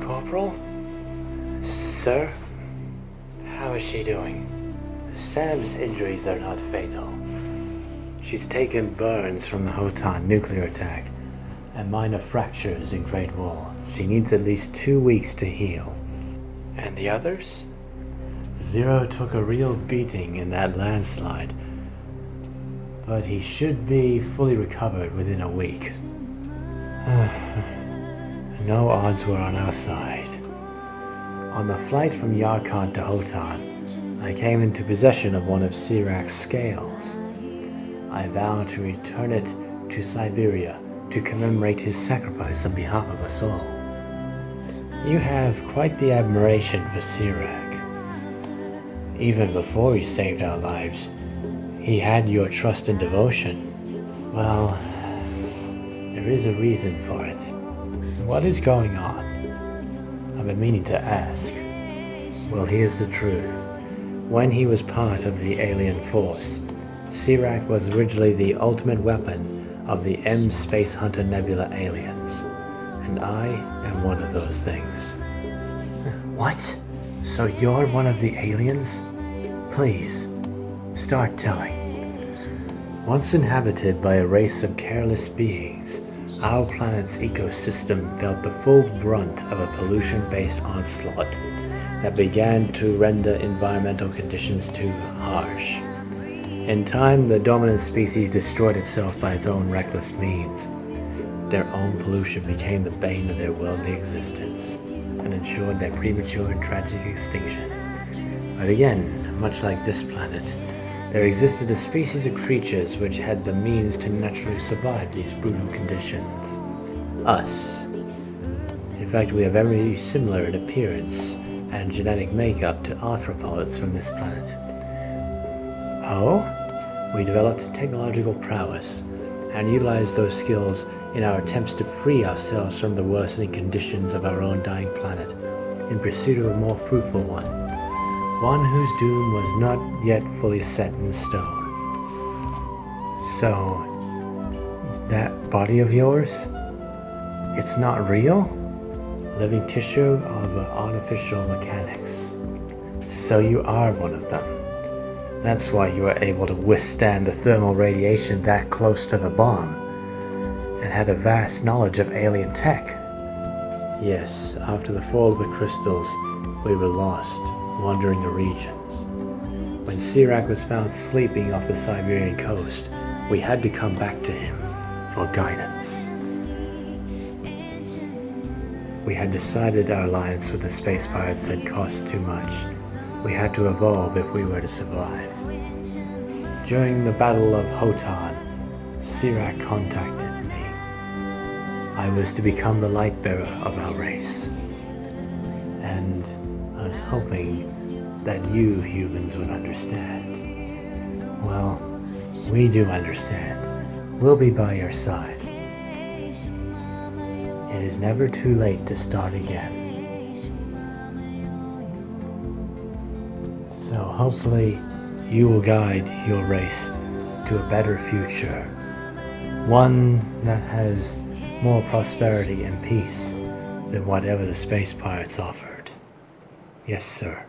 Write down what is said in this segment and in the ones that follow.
Corporal? Sir? How is she doing? Sam's injuries are not fatal. She's taken burns from the Hotan nuclear attack and minor fractures in Great Wall. She needs at least 2 weeks to heal. And the others? Zero took a real beating in that landslide, but he should be fully recovered within a week. No odds were on our side. On the flight from Yarkand to Hotan, I came into possession of one of Sirak's scales. I vowed to return it to Siberia to commemorate his sacrifice on behalf of us all. You have quite the admiration for Sirak. Even before he saved our lives, he had your trust and devotion. Well, there is a reason for it. What is going on? I've been meaning to ask. Well, here's the truth. When he was part of the alien force, Sirak was originally the ultimate weapon of the M Space Hunter Nebula aliens. And I am one of those things. What? So you're one of the aliens? Please, start telling. Once inhabited by a race of careless beings, our planet's ecosystem felt the full brunt of a pollution-based onslaught that began to render environmental conditions too harsh. In time, the dominant species destroyed itself by its own reckless means. Their own pollution became the bane of their worldly existence and ensured their premature and tragic extinction. But again, much like this planet, there existed a species of creatures which had the means to naturally survive these brutal conditions. Us. In fact, we are very similar in appearance and genetic makeup to arthropods from this planet. Oh? We developed technological prowess and utilized those skills in our attempts to free ourselves from the worsening conditions of our own dying planet in pursuit of a more fruitful one whose doom was not yet fully set in stone. So, that body of yours? It's not real? Living tissue of artificial mechanics. So you are one of them. That's why you were able to withstand the thermal radiation that close to the bomb, and had a vast knowledge of alien tech. Yes, after the fall of the crystals, we were lost, wandering the regions. When Sirak was found sleeping off the Siberian coast, we had to come back to him for guidance. We had decided our alliance with the space pirates had cost too much. We had to evolve if we were to survive. During the Battle of Hotan, Sirak contacted me. I was to become the light bearer of our race. And I was hoping that you humans would understand. Well, we do understand. We'll be by your side. It is never too late to start again. So hopefully you will guide your race to a better future. One that has more prosperity and peace than whatever the space pirates offered. Yes, sir.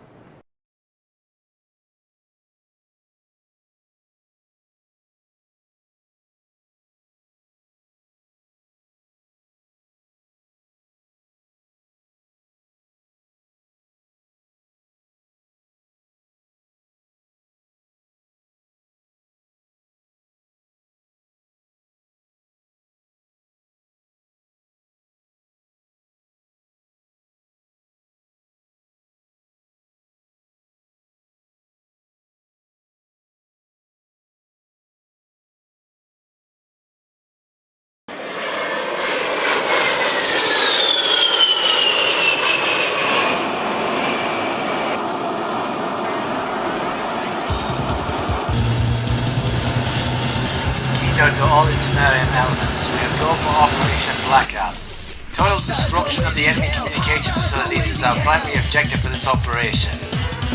To all Intermarian elements, we have go for Operation Blackout. Total destruction of the enemy communication facilities is our primary objective for this operation.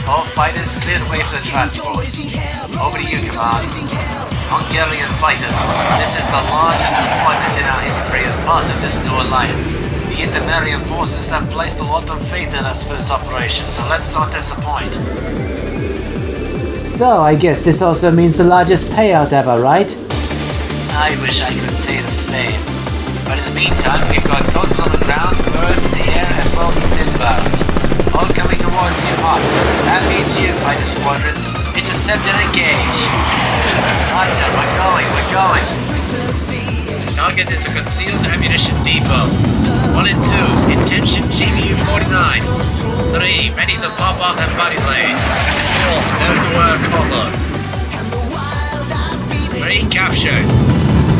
All fighters clear the way for the transports. Over to you, Command. Hungarian fighters, this is the largest deployment in our history as part of this new alliance. The Intermarian forces have placed a lot of faith in us for this operation, so let's not disappoint. So, I guess this also means the largest payout ever, right? I wish I could say the same. But in the meantime, we've got guns on the ground, birds in the air, and bogies inbound. All coming towards you hot. That means you, fighter squadrons. Intercept and engage. Roger, we're going. Target is a concealed ammunition depot. 1 and 2, intention GBU-49. 3, ready to pop off and body blaze. 4, no to air combo. 3, captured.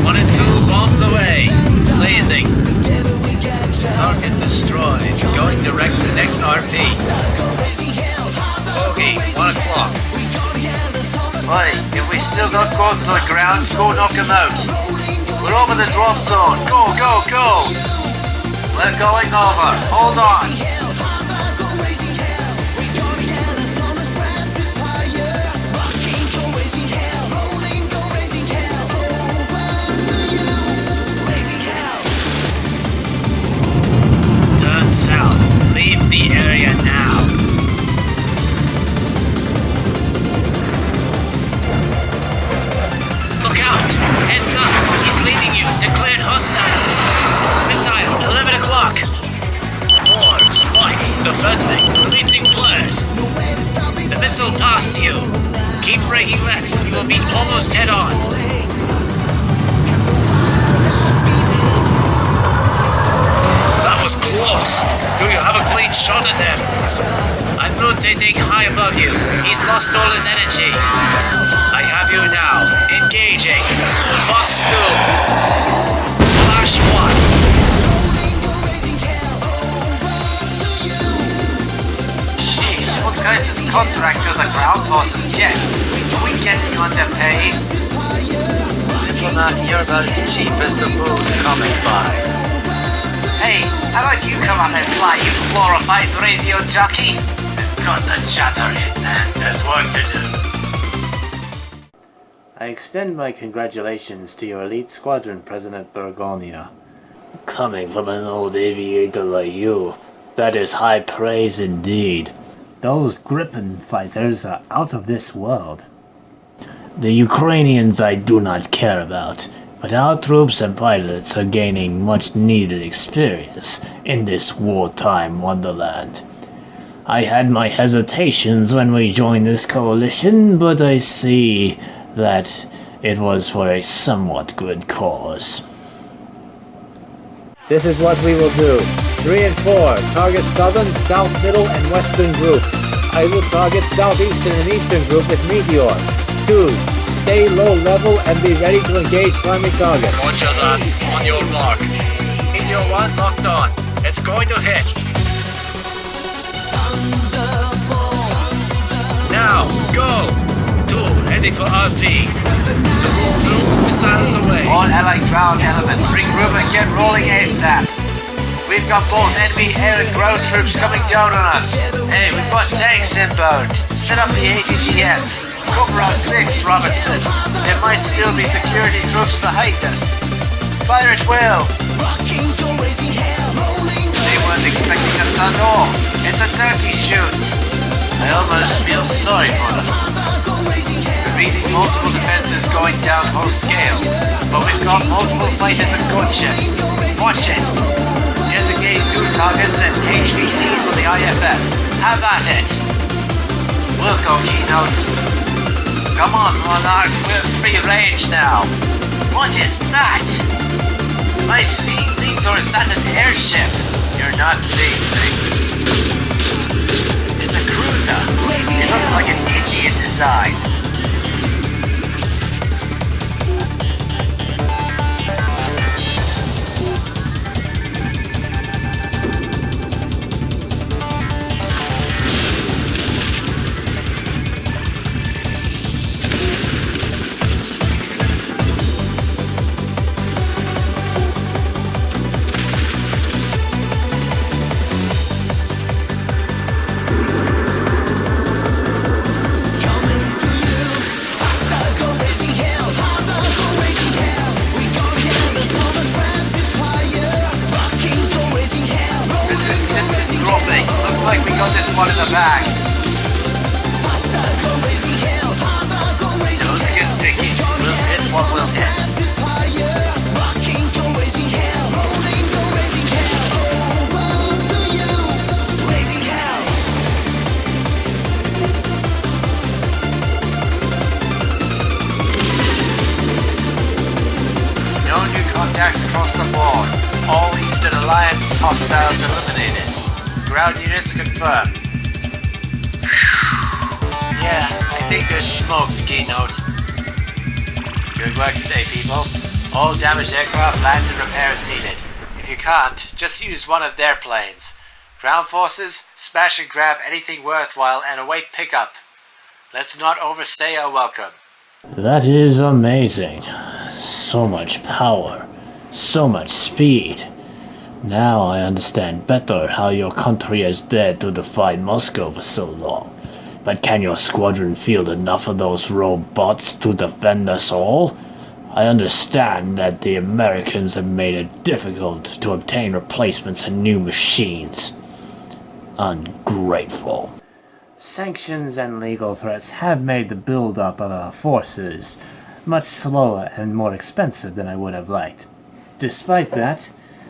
1 and 2, bombs away. Blazing. Target destroyed. Going direct to next RP. Bogey, 1 o'clock. Oi, if we still got guns on the ground, go knock them out. We're over the drop zone. Go! We're going over. Hold on. Turn south. Leave the area now. Look out! Heads up! He's leading you. Declared hostile. Missile, 11 o'clock. More, spike, defending, releasing flares. The missile passed you. Keep braking left. You will be almost head on. That was close. Do you have a clean shot at him? I'm rotating high above you. He's lost all his energy. I have you now. Engaging. Box 2. Splash 1. Sheesh, what kind of contract do the ground forces get? Are we getting underpaid? Diplomat, you're about as cheap as the booze comic buys. Hey, how about you come up and fly, you glorified radio jockey? Got the chatter in, and there's work to do. I extend my congratulations to your elite squadron, President Bergonia. Coming from an old aviator like you, that is high praise indeed. Those Gripen fighters are out of this world. The Ukrainians I do not care about, but our troops and pilots are gaining much needed experience in this wartime wonderland. I had my hesitations when we joined this coalition, but I see that it was for a somewhat good cause. This is what we will do. 3 and 4, target southern, south, middle, and western group. I will target southeastern and eastern group with Meteor. 2, stay low level and be ready to engage primary target. Roger that. On your mark. Meteor 1 locked on. It's going to hit. Now, go! 2, heading for RP. 2, missiles away. All allied ground elements, regroup and get rolling ASAP. We've got both enemy air and ground troops coming down on us. Hey, we've got tanks inbound. Set up the ATGMs. Cover our 6, Robertson. There might still be security troops behind us. Fire at will. They weren't expecting us at all. It's a turkey shoot. I almost feel sorry for them. We're beating multiple defenses going down whole scale, but we've got multiple fighters and gunships. Watch it. Designate new targets and HVTs on the IFF. Have at it. We'll go, Keynote. Come on, Monarch, we're free range now. What is that? Am I seeing things or is that an airship? You're not seeing things. It's a cruiser. It looks like an Indian design. got this one in the bag. Don't get picky. We'll hit what we'll hit. No new contacts across the board. All Eastern Alliance hostiles eliminated. Ground units confirmed. Yeah, I think there's smoke, Keynote. Good work today, people. All damaged aircraft land and repairs needed. If you can't, just use one of their planes. Ground forces, smash and grab anything worthwhile and await pickup. Let's not overstay our welcome. That is amazing. So much power. So much speed. Now I understand better how your country has dared to defy Moscow for so long. But can your squadron field enough of those robots to defend us all? I understand that the Americans have made it difficult to obtain replacements and new machines. Ungrateful. Sanctions and legal threats have made the build-up of our forces much slower and more expensive than I would have liked. Despite that,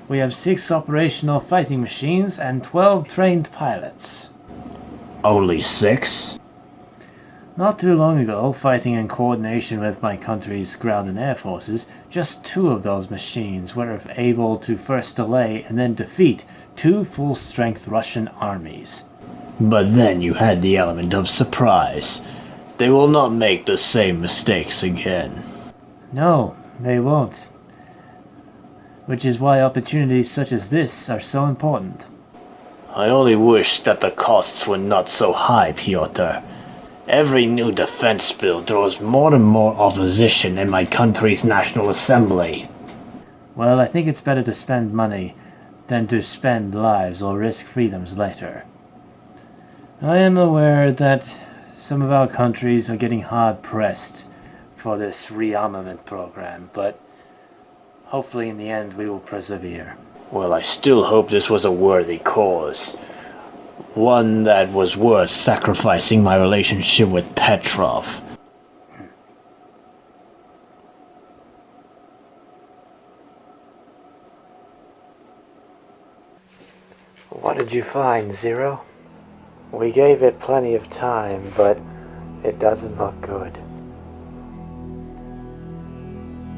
we have 6 operational fighting machines and 12 trained pilots. Only 6? Not too long ago, fighting in coordination with my country's ground and air forces, just 2 of those machines were able to first delay and then defeat 2 full-strength Russian armies. But then you had the element of surprise. They will not make the same mistakes again. No, they won't. Which is why opportunities such as this are so important. I only wish that the costs were not so high, Pyotr. Every new defense bill draws more and more opposition in my country's National Assembly. Well, I think it's better to spend money than to spend lives or risk freedoms later. I am aware that some of our countries are getting hard-pressed for this rearmament program, but hopefully in the end we will persevere. Well, I still hope this was a worthy cause. One that was worth sacrificing my relationship with Petrov. What did you find, Zero? We gave it plenty of time, but it doesn't look good.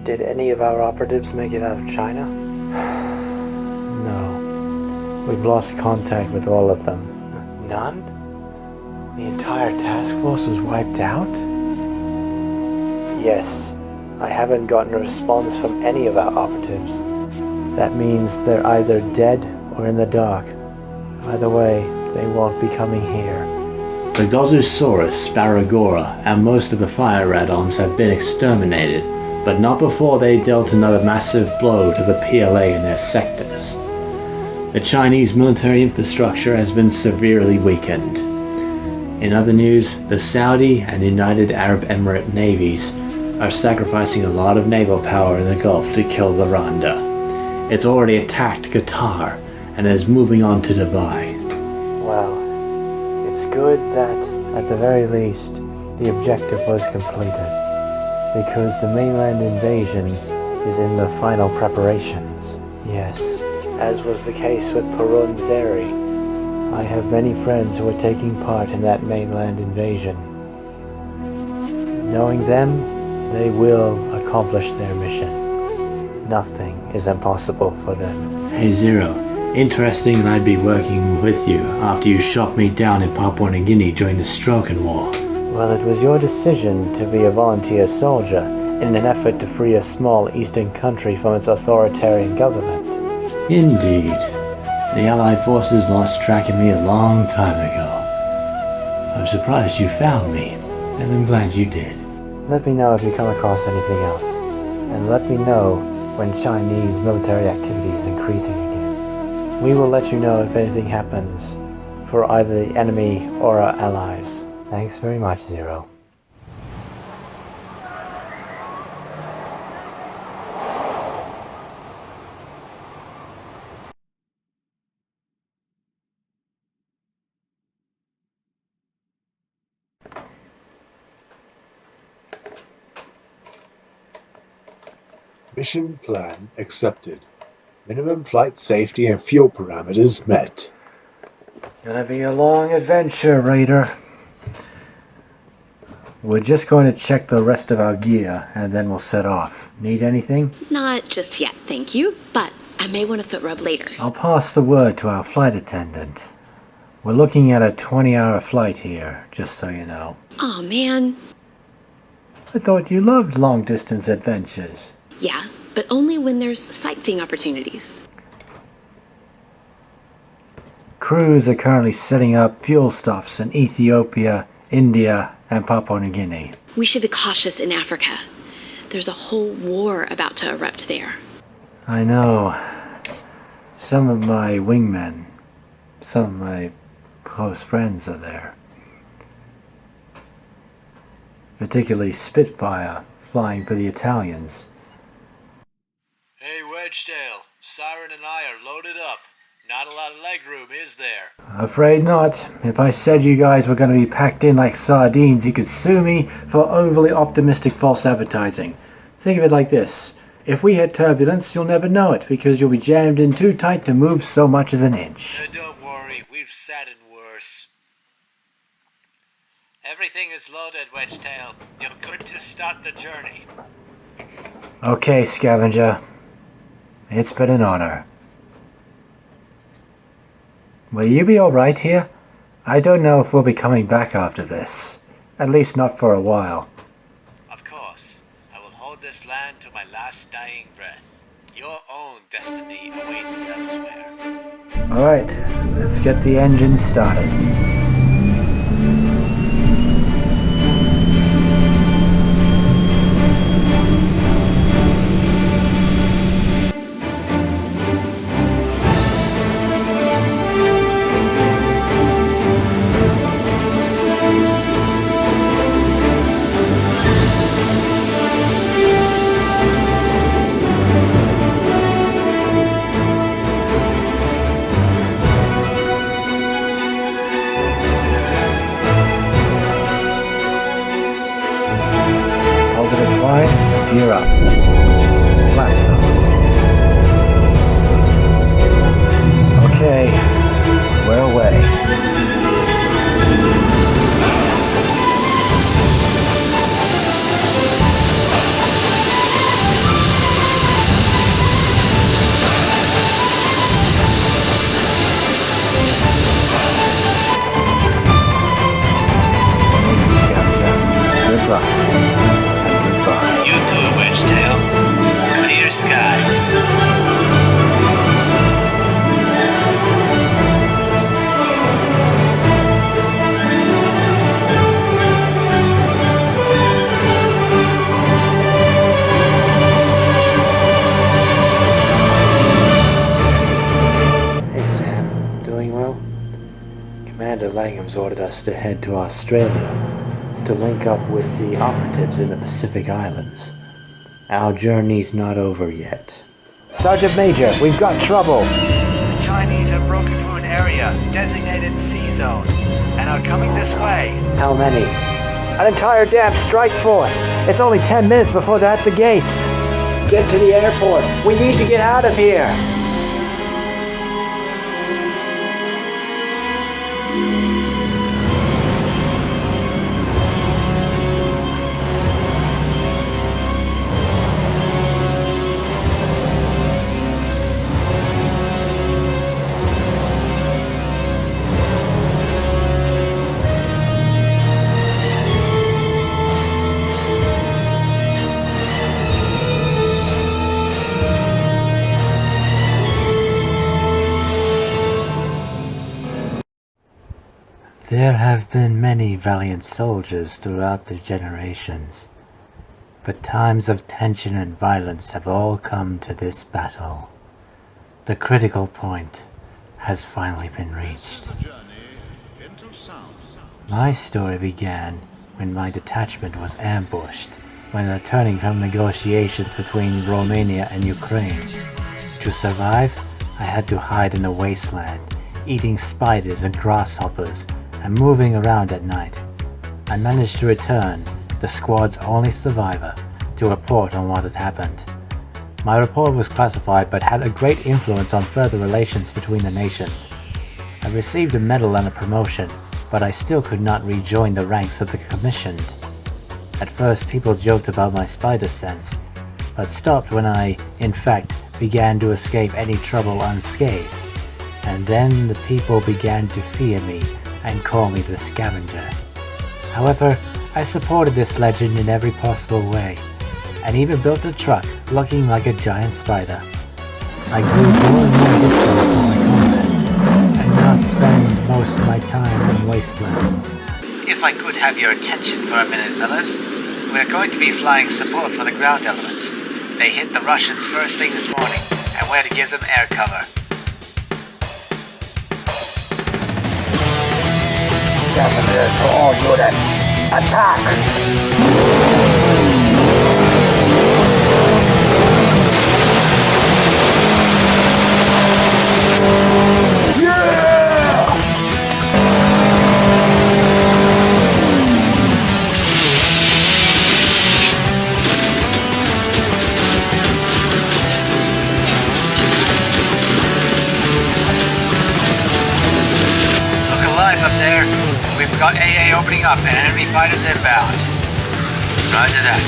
Did any of our operatives make it out of China? No. We've lost contact with all of them. None? The entire task force was wiped out? Yes. I haven't gotten a response from any of our operatives. That means they're either dead or in the dark. Either way, they won't be coming here. The Gozusaurus, Sparagora, and most of the fire radons have been exterminated, but not before they dealt another massive blow to the PLA in their sectors. The Chinese military infrastructure has been severely weakened. In other news, the Saudi and United Arab Emirate navies are sacrificing a lot of naval power in the Gulf to kill the Randa. It's already attacked Qatar and is moving on to Dubai. Well, it's good that, at the very least, the objective was completed, because the mainland invasion is in the final preparations. Yes, as was the case with Perun Zeri. I have many friends who are taking part in that mainland invasion. Knowing them, they will accomplish their mission. Nothing is impossible for them. Hey Zero, interesting that I'd be working with you after you shot me down in Papua New Guinea during the Strokan War. Well, it was your decision to be a volunteer soldier in an effort to free a small eastern country from its authoritarian government. Indeed. The Allied forces lost track of me a long time ago. I'm surprised you found me, and I'm glad you did. Let me know if you come across anything else, and let me know when Chinese military activity is increasing again. We will let you know if anything happens for either the enemy or our allies. Thanks very much, Zero. Mission plan accepted. Minimum flight safety and fuel parameters met. Gonna be a long adventure, Raider. We're just going to check the rest of our gear, and then we'll set off. Need anything? Not just yet, thank you, but I may want a foot rub later. I'll pass the word to our flight attendant. We're looking at a 20-hour flight here, just so you know. Aw, man. I thought you loved long-distance adventures. Yeah, but only when there's sightseeing opportunities. Crews are currently setting up fuel stops in Ethiopia, India, and Papua New Guinea. We should be cautious in Africa. There's a whole war about to erupt there. I know. Some of my wingmen, some of my close friends are there. Particularly Spitfire, flying for the Italians. Hey, Wedgetail. Siren and I are loaded up. Not a lot of legroom, is there? Afraid not. If I said you guys were going to be packed in like sardines, you could sue me for overly optimistic false advertising. Think of it like this. If we hit turbulence, you'll never know it, because you'll be jammed in too tight to move so much as an inch. Don't worry, we've sat in worse. Everything is loaded, Wedgetail. You're good to start the journey. Okay, Scavenger. It's been an honor. Will you be alright here? I don't know if we'll be coming back after this. At least not for a while. Of course. I will hold this land to my last dying breath. Your own destiny awaits elsewhere. Alright, let's get the engine started. Gear up. Flaps up. Okay, we're away. Good luck. You too, Wedgetail. Clear skies. Hey Sam, doing well? Commander Langham's ordered us to head to Australia to link up with the operatives in the Pacific Islands. Our journey's not over yet. Sergeant Major, we've got trouble! The Chinese have broken through an area designated C-Zone and are coming this way. How many? An entire damn strike force! It's only 10 minutes before they're at the gates! Get to the airport! We need to get out of here! There have been many valiant soldiers throughout the generations, but times of tension and violence have all come to this battle. The critical point has finally been reached. My story began when my detachment was ambushed when returning from negotiations between Romania and Ukraine. To survive, I had to hide in a wasteland, eating spiders and grasshoppers and moving around at night. I managed to return, the squad's only survivor, to report on what had happened. My report was classified but had a great influence on further relations between the nations. I received a medal and a promotion, but I still could not rejoin the ranks of the commissioned. At first people joked about my spider sense, but stopped when I, in fact, began to escape any trouble unscathed. And then the people began to fear me and call me the scavenger. However, I supported this legend in every possible way, and even built a truck looking like a giant spider. I grew more and more distant from my comrades, and now spend most of my time in wastelands. If I could have your attention for a minute, fellows. We're going to be flying support for the ground elements. They hit the Russians first thing this morning, and we're to give them air cover. Scavenger to all units. Attack! Look alive up there. We've got AA opening up and enemy fighters inbound. Roger that.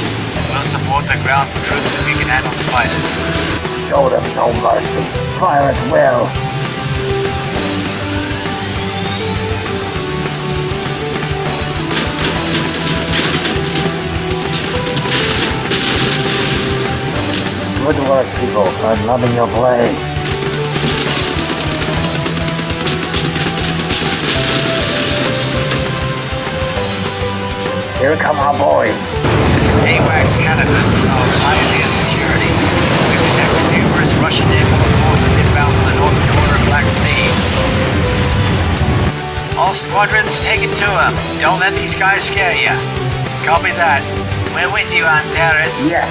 We'll support the ground troops if we can handle the fighters. Show them no mercy. Fire at will. Good work, people. I'm loving your play. Here come our boys. This is AWACS Cannabis of Pioneer Security. We've detected numerous Russian airborne forces inbound from the northern border of Black Sea. All squadrons, take it to them. Don't let these guys scare you. Copy that. We're with you, Antares. Yes,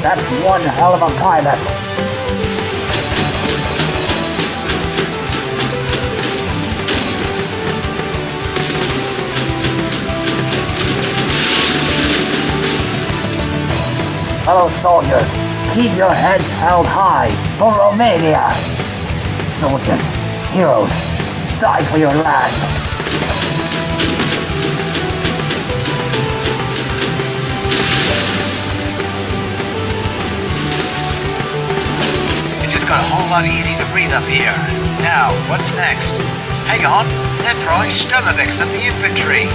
that's one hell of a pilot. Fellow soldiers, keep your heads held high for Romania. Soldiers, heroes, die for your land. It just got a whole lot easier to breathe up here. Now, what's next? Hang on, they're throwing Sturmovix at the infantry.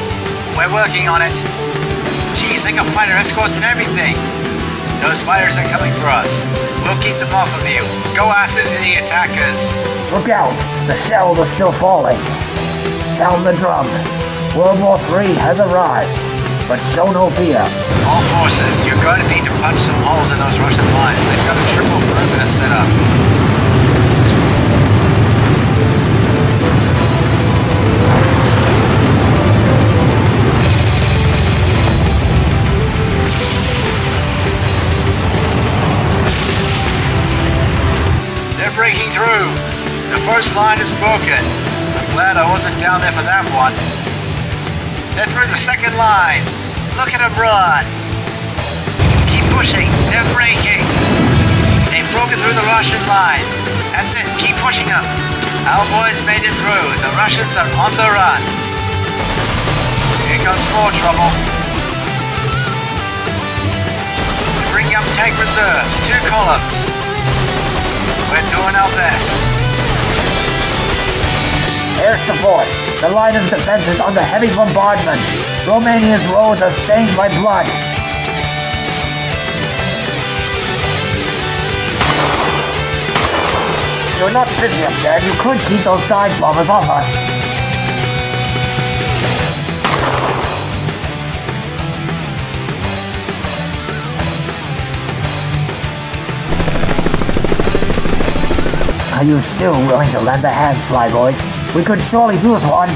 We're working on it. Geez, they got fighter escorts and everything. Those fighters are coming for us. We'll keep them off of you. Go after the attackers. Look out, the shells are still falling. Sound the drum. World War III has arrived, but show no fear. All forces, you're going to need to punch some holes in those Russian lines. They've got a triple perimeter set up. Breaking through. The first line is broken. I'm glad I wasn't down there for that one. They're through the second line. Look at them run. Keep pushing. They're breaking. They've broken through the Russian line. That's it. Keep pushing them. Our boys made it through. The Russians are on the run. Here comes more trouble. Bring up tank reserves. 2 columns. We're doing our best. Air support. The line of defense is under heavy bombardment. Romania's roads are stained by blood. You're not busy up there. You could keep those dive bombers off us. Are you still willing to lend a hand, Flyboys? We could surely use one.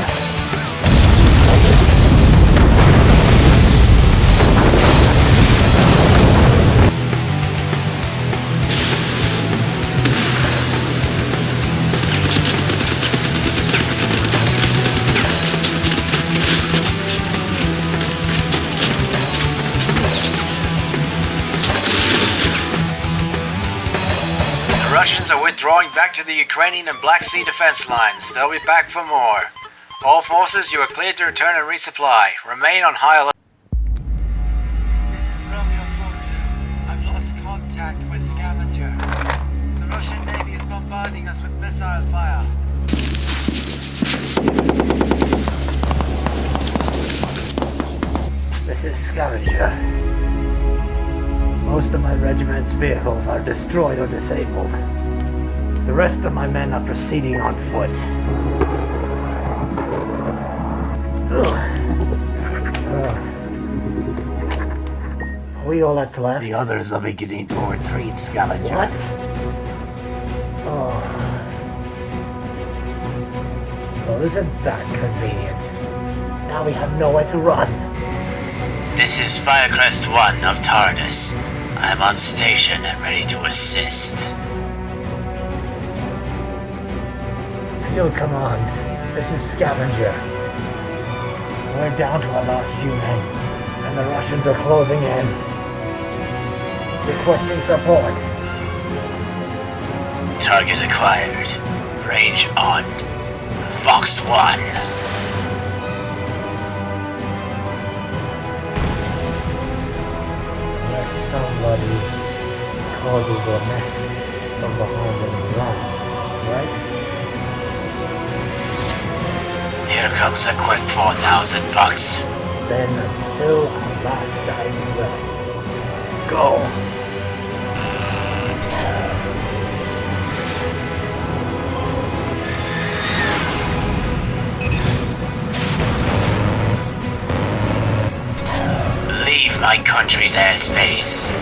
withdrawing back to the Ukrainian and Black Sea defense lines. They'll be back for more. All forces, you are cleared to return and resupply. Remain on high alert. This is Romeo 4-2. I've lost contact with Scavenger. The Russian Navy is bombarding us with missile fire. This is Scavenger. Most of my regiment's vehicles are destroyed or disabled. The rest of my men are proceeding on foot. Are we all that's left? The others are beginning to retreat, Scavenger. What? Oh. Well, isn't that convenient? Now we have nowhere to run. This is Firecrest 1 of Tardis. I am on station and ready to assist. Field Command, this is Scavenger. We're down to our last few men, and the Russians are closing in. Requesting support. Target acquired. Range on. Fox 1. Unless somebody causes a mess from behind and runs, right? Here comes a quick $4,000. Then until our last dying breath. Go! Leave my country's airspace.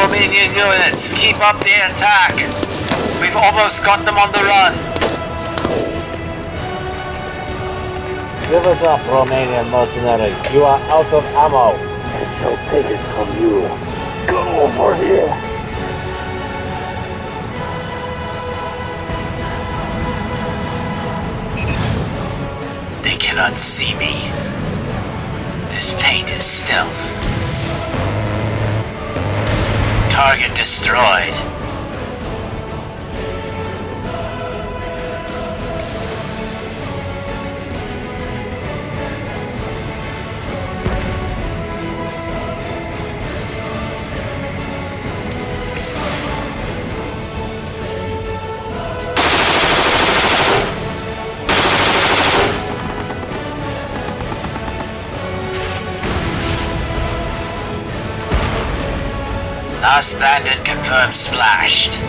Romanian units, keep up the attack! We've almost got them on the run! Give it up, Romanian mercenary. You are out of ammo. I shall take it from you. Go over here! They cannot see me. This paint is stealth. Target destroyed. Last bandit confirmed splashed.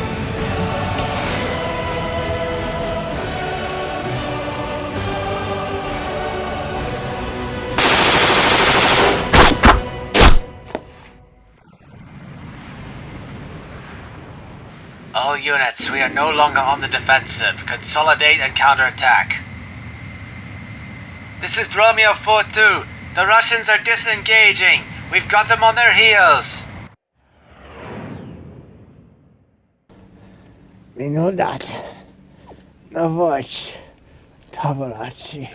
All units, we are no longer on the defensive. Consolidate and counterattack. This is Romeo 4-2. The Russians are disengaging. We've got them on their heels. Minudat. Navoch. Tavarachi.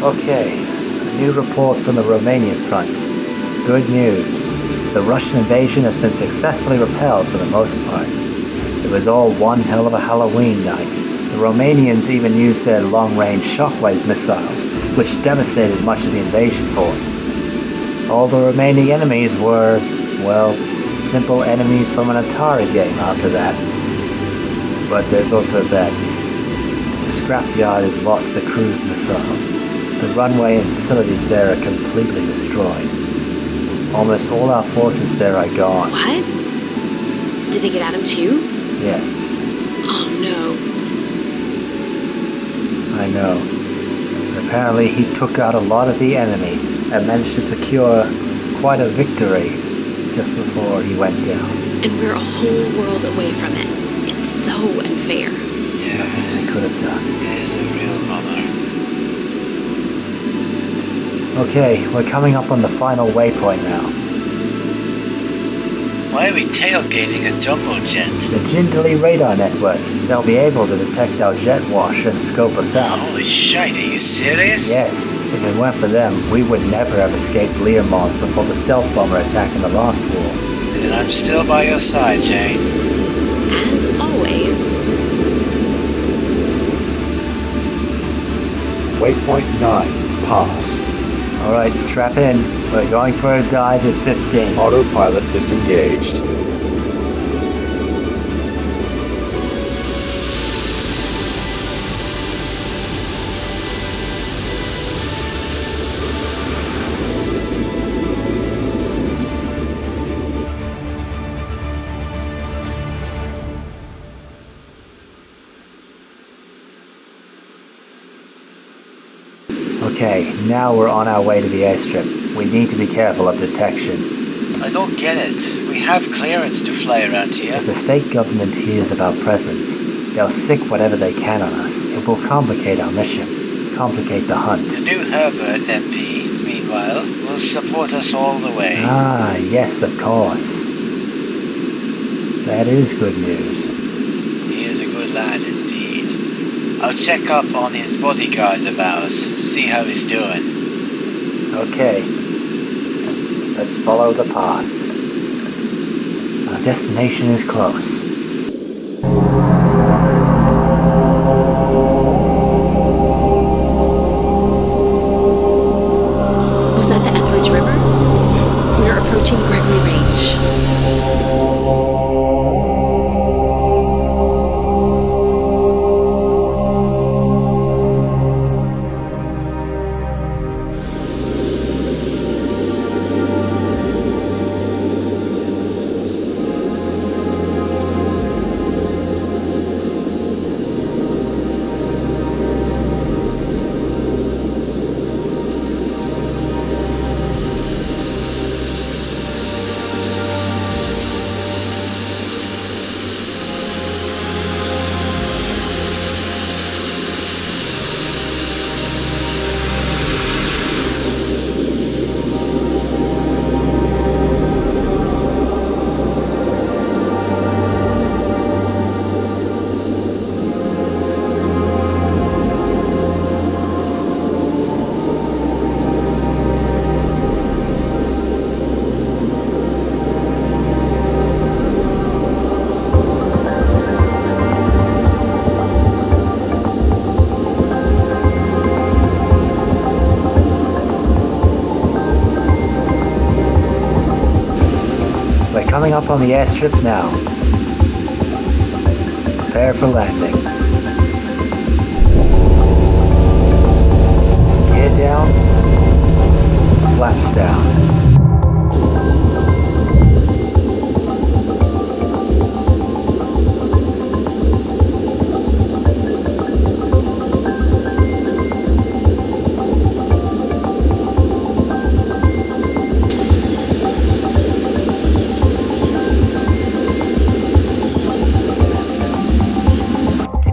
Okay, a new report from the Romanian front. Good news. The Russian invasion has been successfully repelled for the most part. It was all one hell of a Halloween night. The Romanians even used their long-range shockwave missiles, which devastated much of the invasion force. All the remaining enemies were, well, simple enemies from an Atari game after that. But there's also bad news. The Scrapyard has lost the cruise missiles. The runway and facilities there are completely destroyed. Almost all our forces there are gone. What? Did they get at him too? Yes, Oh no. I know. Apparently he took out a lot of the enemy and managed to secure quite a victory just before he went down. And we're a whole world away from it. It's so unfair. Yeah, They could have done. it is a real bummer. Okay, we're coming up on the final waypoint now. Why are we tailgating a jumbo jet? The Jindali radar network. They'll be able to detect our jet wash and scope us out. Holy shite, are you serious? Yes, if it weren't for them, we would never have escaped Learmont before the stealth bomber attack in the last war. And I'm still by your side, Jane. As always. Waypoint 9 passed. Alright, strap in. We're going for a dive at 15. Autopilot disengaged. Okay, now we're on our way to the airstrip. We need to be careful of detection. I don't get it. We have clearance to fly around here. If the state government hears of our presence, they'll sick whatever they can on us. It will complicate our mission, complicate the hunt. The new Herbert MP, meanwhile, will support us all the way. Ah, yes, of course. That is good news. He is a good lad indeed. I'll check up on his bodyguard of ours, see how he's doing. Okay. Let's follow the path. Our destination is close. Was that the Etheridge River? We're approaching the Gregory Range. Coming up on the airstrip now. Prepare for landing. Gear down. Flaps down.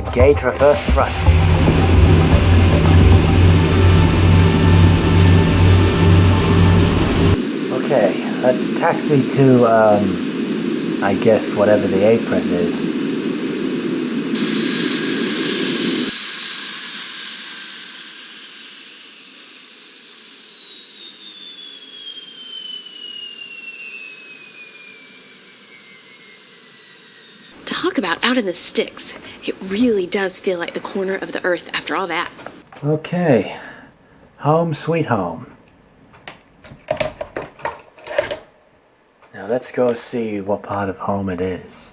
Engage reverse thrust. Okay, let's taxi to, I guess whatever the apron is. Talk about out in the sticks. It really does feel like the corner of the earth after all that. Okay, home sweet home. Now let's go see what part of home it is.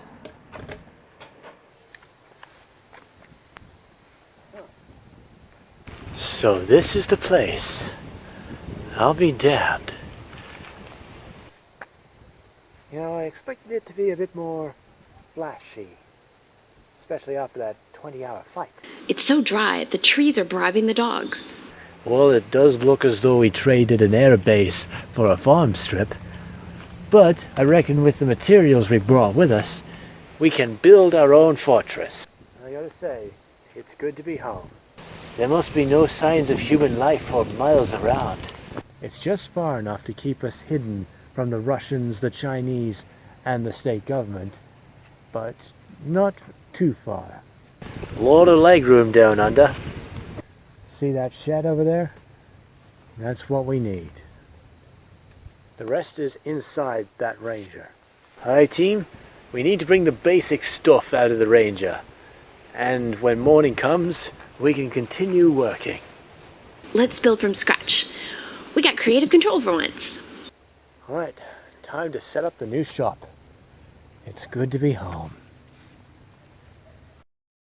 So this is the place. I'll be damned. expected it to be a bit more flashy, especially after that 20-hour flight. It's so dry, the trees are bribing the dogs. Well, it does look as though we traded an air base for a farm strip, but I reckon with the materials we brought with us, we can build our own fortress. I gotta say, it's good to be home. There must be no signs of human life for miles around. It's just far enough to keep us hidden from the Russians, the Chinese, and the state government, but not too far. A lot of legroom down under. See that shed over there? That's what we need. The rest is inside that Ranger. Alright team, we need to bring the basic stuff out of the Ranger. And when morning comes, we can continue working. Let's build from scratch. We got creative control for once. Alright, time to set up the new shop. It's good to be home.